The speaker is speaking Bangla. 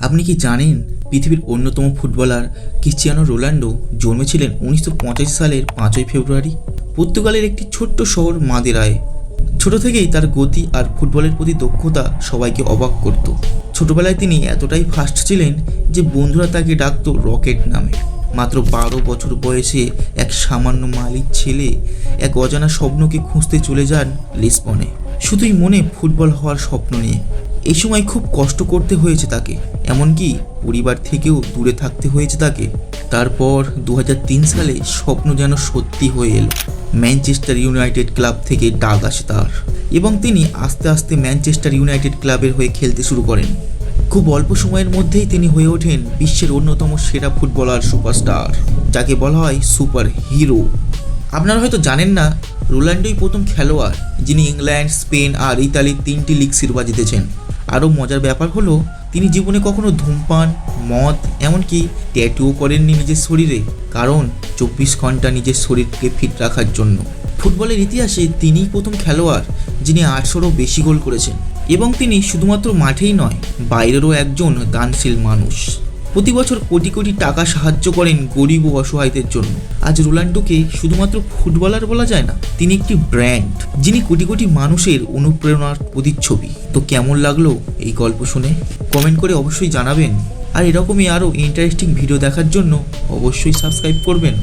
আপনি কি জানেন পৃথিবীর অন্যতম ফুটবলার ক্রিশ্চিয়ানো রোনাল্ডো জন্মেছিলেন 1985 সালের 5ই ফেব্রুয়ারি পর্তুগালের একটি ছোট্ট শহর মাদেরায়। ছোট থেকেই তার গতি আর ফুটবলের প্রতি দক্ষতা সবাইকে অবাক করত। ছোটবেলায় তিনি এতটাই ফাস্ট ছিলেন যে বন্ধুরা তাকে ডাকতো রকেট নামে। মাত্র 12 বছর বয়সে এক সামান্য মালির ছেলে এক অজানা স্বপ্নকে খুঁজতে চলে যান লিসবনে, শুধুই মনে ফুটবল হওয়ার স্বপ্ন নিয়ে। এই সময় খুব কষ্ট করতে হয়েছে তাকে, এমনকি পরিবার থেকেও দূরে থাকতে হয়েছে তাকে। তারপর 2003 সালে স্বপ্ন যেন সত্যি হয়ে এলো। ম্যানচেস্টার ইউনাইটেড ক্লাব থেকে ডাক আসে তার, এবং তিনি আস্তে আস্তে ম্যানচেস্টার ইউনাইটেড ক্লাবের হয়ে খেলতে শুরু করেন। খুব অল্প সময়ের মধ্যেই তিনি হয়ে ওঠেন বিশ্বের অন্যতম সেরা ফুটবলার সুপারস্টার, যাকে বলা হয় সুপার হিরো। আপনারা হয়তো জানেন না, রোনাল্ডোই প্রথম খেলোয়াড় যিনি ইংল্যান্ড, স্পেন আর ইতালির 3টি লিগ শিরোপা জিতেছেন। আরও মজার ব্যাপার হলো, তিনি জীবনে কখনো ধূমপান, মদ, এমনকি ট্যাটুও করেননি নিজের শরীরে, কারণ 24 ঘন্টা নিজের শরীরকে ফিট রাখার জন্য। ফুটবলের ইতিহাসে তিনিই প্রথম খেলোয়াড় যিনি 800রও বেশি গোল করেছেন, এবং তিনি শুধুমাত্র মাঠেই নয়, বাইরেরও একজন দানশীল মানুষ। প্রতি বছর কোটি কোটি টাকা সাহায্য করেন গরিব ও অসহায়দের জন্য। আজ রোনাল্ডোকে শুধুমাত্র ফুটবলার বলা যায় না, তিনি একটি ব্র্যান্ড যিনি কোটি কোটি মানুষের অনুপ্রেরণার প্রতিচ্ছবি। তো কেমন লাগলো এই গল্প শুনে কমেন্ট করে অবশ্যই জানাবেন, আর এরকমই আরও ইন্টারেস্টিং ভিডিও দেখার জন্য অবশ্যই সাবস্ক্রাইব করবেন।